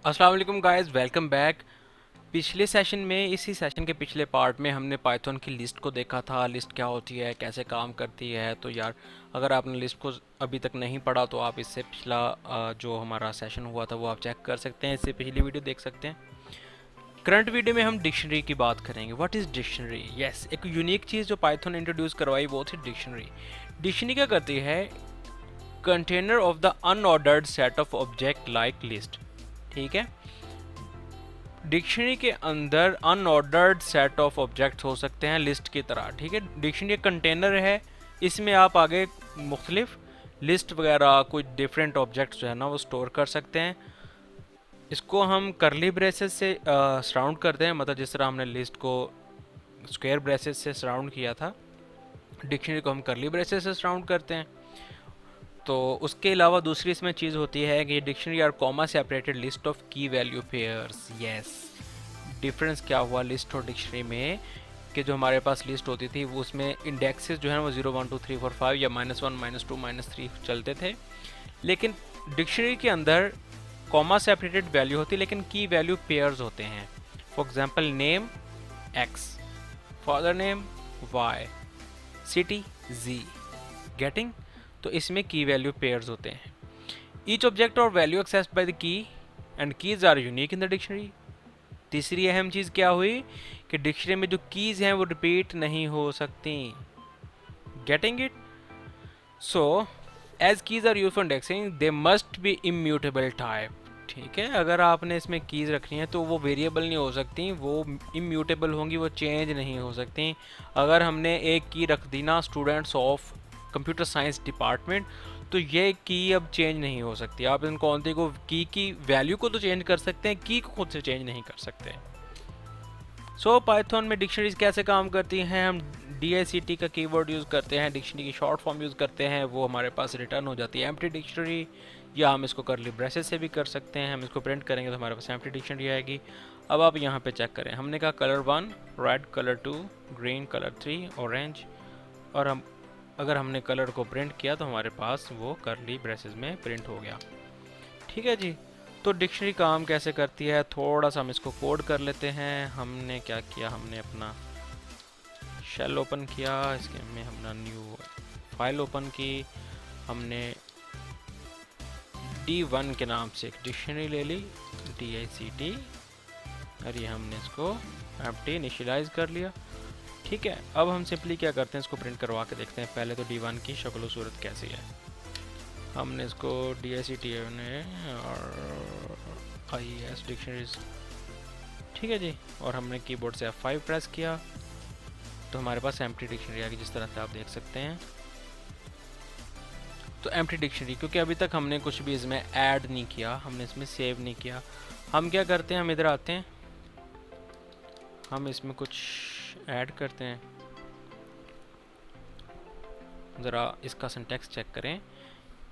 अस्सलाम वालेकुम guys, welcome back. पिछले सेशन में इसी सेशन के पिछले पार्ट में हमने पाइथन की लिस्ट को देखा था। लिस्ट क्या होती है, कैसे काम करती है। तो यार, अगर आपने लिस्ट को अभी तक नहीं पढ़ा तो आप इससे पिछला जो हमारा सेशन हुआ था वो आप चेक कर सकते हैं, इससे पिछली वीडियो देख सकते हैं। करंट वीडियो में हम डिक्शनरी की बात करेंगे। What is dictionary? यस, एक यूनिक चीज़ जो पाइथन ने इंट्रोड्यूस करवाई वो थी डिक्शनरी। डिक्शनरी क्या करती है? Container of the unordered set of object like list. ठीक है, डिक्शनरी के अंदर अनऑर्डर्ड सेट ऑफ ऑब्जेक्ट्स हो सकते हैं लिस्ट की तरह। ठीक है, डिक्शनरी एक कंटेनर है, इसमें आप आगे मुख्तलिफ लिस्ट वगैरह कुछ डिफरेंट ऑब्जेक्ट्स जो है ना वो स्टोर कर सकते हैं। इसको हम करली ब्रेसेस से सराउंड करते हैं, मतलब जिस तरह हमने लिस्ट को स्क्वायर ब्रेसेस से सराउंड किया था, डिक्शनरी को हम करली ब्रेसेस से सराउंड करते हैं। तो उसके अलावा दूसरी इसमें चीज़ होती है कि dictionary R comma separated list of की वैल्यू पेयर्स। यस, डिफरेंस क्या हुआ लिस्ट और डिक्शनरी में कि जो हमारे पास लिस्ट होती थी वो उसमें इंडेक्सेस जो है वो 0 1 2 3 4 5 या -1 -2 -3 चलते थे, लेकिन डिक्शनरी के अंदर कॉमा सेपरेटेड वैल्यू होती है लेकिन की वैल्यू पेयर्स होते हैं। For example, name x, father name y, city z। Getting? तो इसमें की वैल्यू पेयर्स होते हैं। ईच ऑब्जेक्ट और value accessed by the key and keys are unique in the dictionary. तीसरी अहम चीज़ क्या हुई कि डिक्शनरी में जो कीज़ हैं वो रिपीट नहीं हो सकती। Getting it? So as keys are use for indexing they must be immutable type. ठीक है, अगर आपने इसमें कीज़ रखनी है तो वो वेरिएबल नहीं हो सकती, वो इम्यूटेबल होंगी, वो चेंज नहीं हो सकती। अगर हमने एक की रख दी ना students of computer science department, तो ये की अब चेंज नहीं हो सकती। आप इन कौनती को की वैल्यू को तो चेंज कर सकते हैं, की को खुद से चेंज नहीं कर सकते। सो पाइथन में डिक्शनरीज कैसे काम करती हैं? हम DICT का कीवर्ड यूज़ करते हैं, डिक्शनरी की शॉर्ट फॉर्म यूज़ करते हैं, वो हमारे पास रिटर्न हो जाती है एम्प्टी डिक्शनरी। या हम इसको करली ब्रेसेस से भी कर सकते हैं, हम इसको प्रिंट करेंगे तो हमारे पास एम्प्टी डिक्शनरी आएगी। अब आप यहाँ पे चेक करें, हमने कहा colour 1 red, colour 2 green, colour 3 orange. और हम अगर हमने कलर को प्रिंट किया तो हमारे पास वो करली ब्रेसेस में प्रिंट हो गया। ठीक है जी। तो डिक्शनरी काम कैसे करती है, थोड़ा सा हम इसको कोड कर लेते हैं। हमने क्या किया, हमने अपना शेल ओपन किया, इसके में हमने न्यू फाइल ओपन की, हमने D1 के नाम से एक डिक्शनरी ले ली, DICT, और ये हमने इसको एम्प्टी इनिशियलाइज कर लिया। ठीक है, अब हम सिंपली क्या करते हैं, इसको प्रिंट करवा के देखते हैं पहले तो D1 की शक्ल सूरत कैसी है। हमने इसको DICT ने और IES डिक्शनरीज, ठीक है जी, और हमने कीबोर्ड से F5 प्रेस किया तो हमारे पास एम्प्टी डिक्शनरी आ गई, जिस तरह से आप देख सकते हैं। तो एम्प्टी डिक्शनरी, क्योंकि अभी तक हमने कुछ भी इसमें ऐड नहीं किया, हमने इसमें सेव नहीं किया, हम क्या करते हैं, हम इधर आते हैं, हम इसमें कुछ ऐड करते हैं। ज़रा इसका सिंटैक्स चेक करें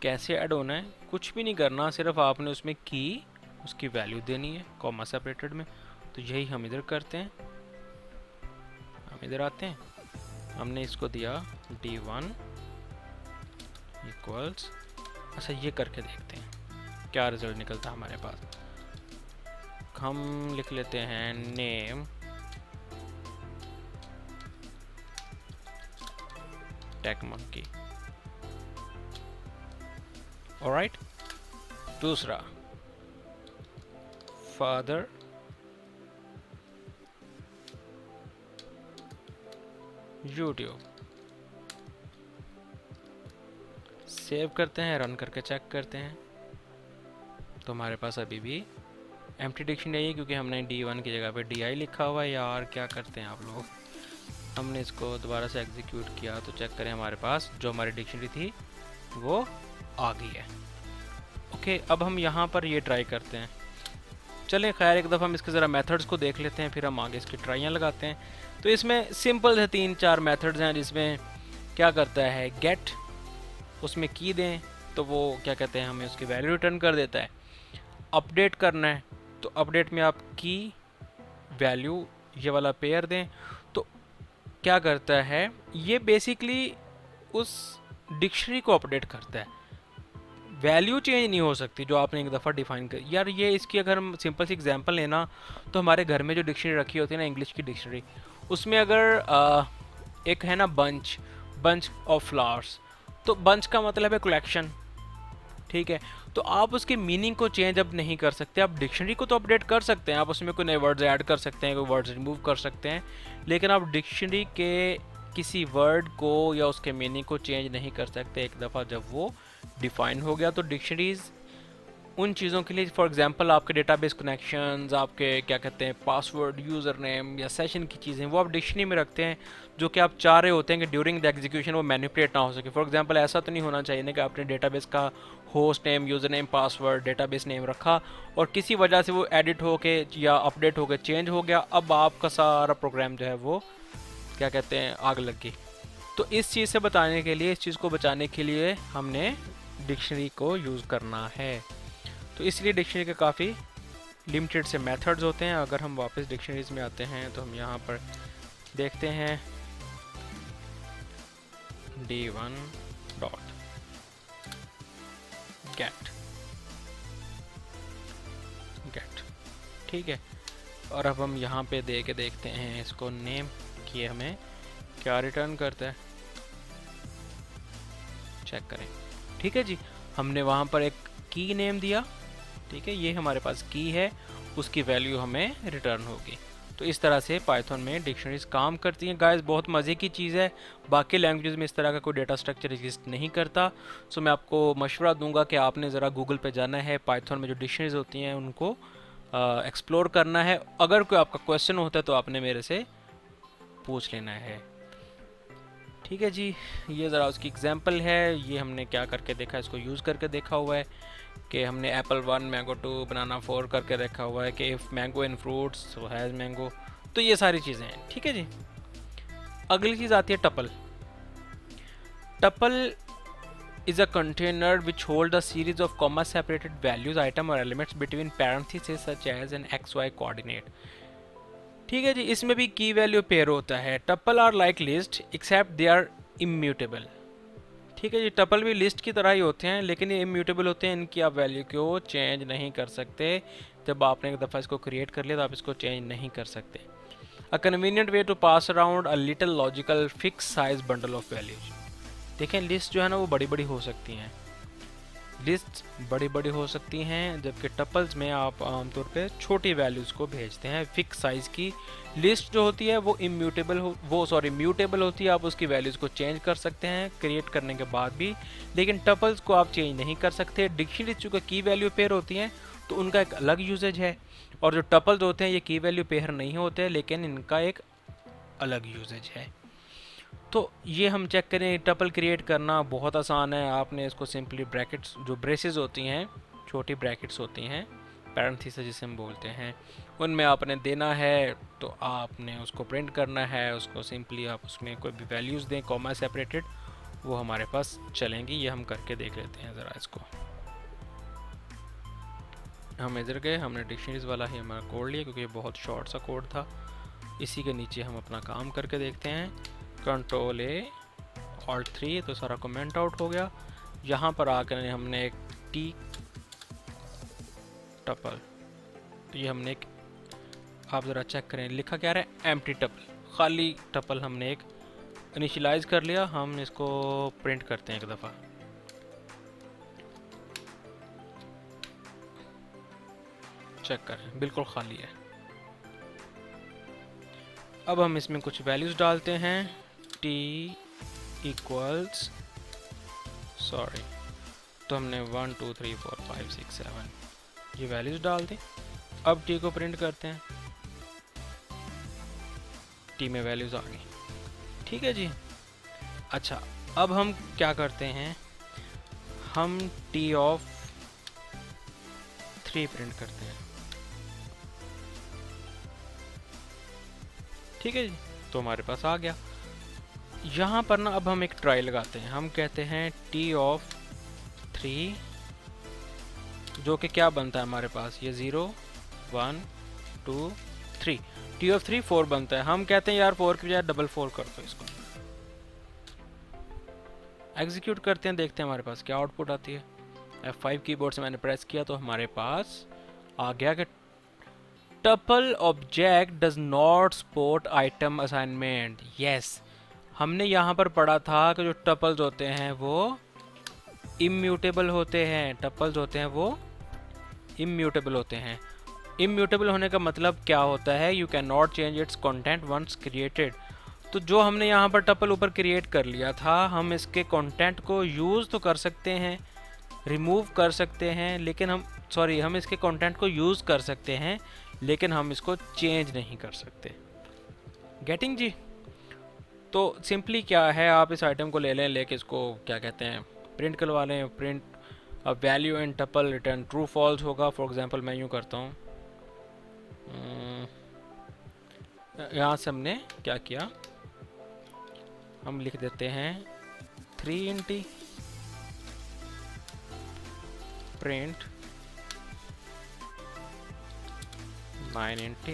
कैसे ऐड होना है। कुछ भी नहीं करना, सिर्फ आपने उसमें की उसकी वैल्यू देनी है कॉमा सेपरेटेड में। तो यही हम इधर करते हैं, हम इधर आते हैं, हमने इसको दिया D1 इक्वल्स, अच्छा ये करके देखते हैं क्या रिजल्ट निकलता है हमारे पास। हम लिख लेते हैं नेम टेक मंकी। ऑलराइट, दूसरा फादर यूट्यूब। सेव करते हैं, रन करके चेक करते हैं तो हमारे पास अभी भी एम्प्टी डिक्शनरी है, क्योंकि हमने D1 की जगह पे DI लिखा हुआ है। यार क्या करते हैं आप लोग। हमने इसको दोबारा से एग्जीक्यूट किया तो चेक करें, हमारे पास जो हमारी डिक्शनरी थी वो आ गई है। ओके, अब हम यहाँ पर ये ट्राई करते हैं। चलें खैर, एक दफ़ा हम इसके ज़रा मेथड्स को देख लेते हैं, फिर हम आगे इसकी ट्राइयाँ लगाते हैं। तो इसमें सिंपल से 3-4 मेथड्स हैं, जिसमें क्या करता है, गेट, उसमें की दें तो वो क्या कहते हैं हमें उसकी वैल्यू रिटर्न कर देता है। अपडेट करना है तो अपडेट में आप की वैल्यू ये वाला पेयर दें तो क्या करता है, ये बेसिकली उस डिक्शनरी को अपडेट करता है। वैल्यू चेंज नहीं हो सकती जो आपने एक दफ़ा डिफाइन कर। यार ये इसकी अगर हम सिंपल सी एग्जांपल लेना, तो हमारे घर में जो डिक्शनरी रखी होती है ना, इंग्लिश की डिक्शनरी, उसमें अगर एक है ना बंच, बंच ऑफ फ्लावर्स, तो बंच का मतलब है कलेक्शन, ठीक है। तो आप उसके मीनिंग को चेंज अब नहीं कर सकते। आप डिक्शनरी को तो अपडेट कर सकते हैं, आप उसमें कोई नए वर्ड्स ऐड कर सकते हैं, कोई वर्ड्स रिमूव कर सकते हैं, लेकिन आप डिक्शनरी के किसी वर्ड को या उसके मीनिंग को चेंज नहीं कर सकते एक दफ़ा जब वो डिफाइन हो गया। तो डिक्शनरीज उन चीज़ों के लिए, फॉर एग्जांपल आपके डेटाबेस कनेक्शंस, आपके क्या कहते हैं पासवर्ड, यूज़र नेम या सेशन की चीज़ें, वो आप डिक्शनरी में रखते हैं, जो कि आप चाह रहे होते हैं कि ड्यूरिंग द एग्जीक्यूशन वो मैनिपुलेट ना हो सके। फॉर एग्जांपल ऐसा तो नहीं होना चाहिए ना कि आपने डेटाबेस का host name, user name, password, database name रखा और किसी वजह से वो एडिट होके या अपडेट होकर चेंज हो गया, अब आपका सारा प्रोग्राम जो है वो क्या कहते हैं आग लग गई। तो इस चीज़ से बताने के लिए, इस चीज़ को बचाने के लिए हमने डिक्शनरी को यूज़ करना है। तो इसलिए डिक्शनरी के काफ़ी लिमिटेड से मेथड्स होते हैं। अगर हम वापस डिक्शनरीज में आते हैं तो हम यहाँ पर देखते हैं d1 डॉट गेट, ठीक है। और अब हम यहाँ पे दे के देखते हैं इसको नेम कि हमें क्या रिटर्न करता है, चेक करें। ठीक है जी, हमने वहाँ पर एक की नेम दिया, ठीक है, ये हमारे पास की है, उसकी वैल्यू हमें रिटर्न होगी। तो इस तरह से पाइथन में डिक्शनरीज काम करती हैं गाइस। बहुत मज़े की चीज़ है, बाकी लैंग्वेजेस में इस तरह का कोई डेटा स्ट्रक्चर एग्जिस्ट नहीं करता। सो मैं आपको मशवरा दूंगा कि आपने ज़रा गूगल पे जाना है, पाइथन में जो डिक्शनरीज होती हैं उनको एक्सप्लोर करना है। अगर कोई आपका क्वेश्चन होता है तो आपने मेरे से पूछ लेना है, ठीक है जी। ये ज़रा उसकी एग्जांपल है, ये हमने क्या करके देखा, इसको यूज़ करके देखा हुआ है कि हमने एप्पल 1 मैंगो 2 बनाना 4 करके रखा हुआ है कि if mango in fruits so has mango. तो ये सारी चीज़ें हैं, ठीक है जी। अगली चीज़ आती है tuple. Tuple is a container which hold a series of comma separated values, item or elements between parentheses such as an xy coordinate। ठीक है जी, इसमें भी की वैल्यू पेयर होता है। Tuple are like list except they are immutable. ठीक है जी, tuple भी लिस्ट की तरह ही होते हैं, लेकिन ये इम्यूटेबल होते हैं, इनकी आप वैल्यू को चेंज नहीं कर सकते। जब आपने एक दफ़ा इसको क्रिएट कर लिया तो आप इसको चेंज नहीं कर सकते। A convenient way to pass around a little logical fix size bundle of values. देखें, लिस्ट जो है ना वो बड़ी बड़ी हो सकती हैं, लिस्ट बड़ी बड़ी हो सकती हैं, जबकि टपल्स में आप आमतौर पे छोटी वैल्यूज़ को भेजते हैं। फिक्स साइज़ की लिस्ट जो होती है वो म्यूटेबल होती है, आप उसकी वैल्यूज़ को चेंज कर सकते हैं क्रिएट करने के बाद भी, लेकिन टपल्स को आप चेंज नहीं कर सकते। डिक्शनरी चूँकि की वैल्यू पेयर होती हैं तो उनका एक अलग यूजेज है, और जो टपल्स होते हैं ये की वैल्यू पेयर नहीं होते, लेकिन इनका एक अलग यूजेज है। तो ये हम चेक करें, टपल क्रिएट करना बहुत आसान है। आपने इसको सिंपली ब्रैकेट्स, जो ब्रेसेस होती हैं, छोटी ब्रैकेट्स होती हैं, पैरेंथेसिस जिसे हम बोलते हैं, उनमें आपने देना है, तो आपने उसको प्रिंट करना है। उसको सिंपली आप उसमें कोई भी वैल्यूज़ दें कॉमा सेपरेटेड, वो हमारे पास चलेंगी। ये हम करके देख लेते हैं ज़रा इसको। हम इधर गए, हमने डिक्शनरीज वाला ही हमारा कोड लिया क्योंकि ये बहुत शॉर्ट सा कोड था। इसी के नीचे हम अपना काम करके देखते हैं। कंट्रोल ए ऑल्ट 3, तो सारा कमेंट आउट हो गया। यहाँ पर आकर हमने एक टी टपल, तो ये हमने एक, आप ज़रा चेक करें लिखा क्या रहा है, एम्प्टी टपल, खाली टपल हमने एक इनिशियलाइज कर लिया। हम इसको प्रिंट करते हैं एक दफ़ा। चेक करें, बिल्कुल खाली है। अब हम इसमें कुछ वैल्यूज़ डालते हैं। t इक्वल्स, सॉरी, तो हमने 1 2 3 4 5 6 7 ये वैल्यूज़ डाल दी। अब t को प्रिंट करते हैं, t में वैल्यूज़ आ गई। ठीक है जी। अच्छा, अब हम क्या करते हैं, हम t ऑफ 3 प्रिंट करते हैं। ठीक है जी, तो हमारे पास आ गया। यहाँ पर ना अब हम एक ट्राई लगाते हैं, हम कहते हैं t ऑफ 3, जो कि क्या बनता है हमारे पास, ये 0 1 2 3, t ऑफ 3 4 बनता है। हम कहते हैं यार 4 की बजाय डबल 4 कर दो। इसको एग्जीक्यूट करते हैं, देखते हैं हमारे पास क्या आउटपुट आती है। F5 कीबोर्ड से मैंने प्रेस किया तो हमारे पास आ गया कि tuple object does not support item assignment. Yes, हमने यहाँ पर पढ़ा था कि जो टपल्स होते हैं वो इम्यूटेबल होते हैं। टपल्स होते हैं वो इम्यूटेबल होते हैं। इम्यूटेबल होने का मतलब क्या होता है? You can not change its content once created. तो जो हमने यहाँ पर टपल ऊपर क्रिएट कर लिया था, हम इसके कंटेंट को यूज़ तो कर सकते हैं, रिमूव कर सकते हैं, लेकिन हम इसके कंटेंट को यूज़ कर सकते हैं, लेकिन हम इसको चेंज नहीं कर सकते। गेटिंग जी? तो सिंपली क्या है, आप इस आइटम को ले लें, लेके इसको क्या कहते हैं प्रिंट करवा लें। Print value in tuple return true false होगा। फॉर एग्जांपल मैं यूँ करता हूँ, यहाँ से हमने क्या किया, हम लिख देते हैं 3 int प्रिंट 9 int।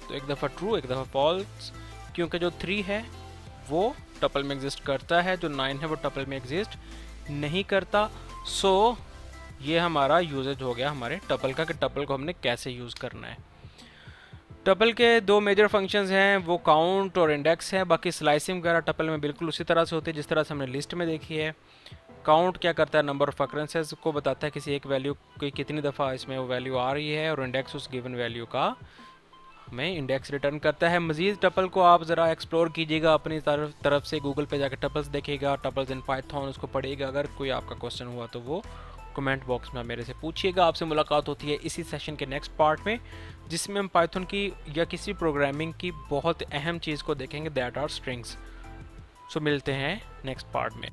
तो एक दफ़ा ट्रू एक दफ़ा फॉल्स, क्योंकि जो 3 है वो टपल में एग्जिस्ट करता है, जो 9 है वो टपल में एग्जिस्ट नहीं करता। सो ये हमारा यूजेज हो गया हमारे टपल का, कि टपल को हमने कैसे यूज़ करना है। टपल के दो मेजर फंक्शंस हैं, वो काउंट और इंडेक्स है। बाकी स्लाइसिंग वगैरह टपल में बिल्कुल उसी तरह से होती है जिस तरह से हमने लिस्ट में देखी है। काउंट क्या करता है, नंबर ऑफ अकरेंसेस को बताता है, किसी एक वैल्यू की कितनी दफ़ा इसमें वो वैल्यू आ रही है, और इंडेक्स उस गिवन वैल्यू का हमें इंडेक्स रिटर्न करता है। मज़ीद टपल को आप ज़रा एक्सप्लोर कीजिएगा अपनी तरफ से, गूगल पे जाकर टपल्स देखिएगा, टपल्स इन पाइथन उसको पढ़िएगा। अगर कोई आपका क्वेश्चन हुआ तो वो कमेंट बॉक्स में मेरे से पूछिएगा। आपसे मुलाकात होती है इसी सेशन के नेक्स्ट पार्ट में, जिसमें हम पाइथन की या किसी प्रोग्रामिंग की बहुत अहम चीज़ को देखेंगे, दैट आर स्ट्रिंग्स। सो मिलते हैं नेक्स्ट पार्ट में।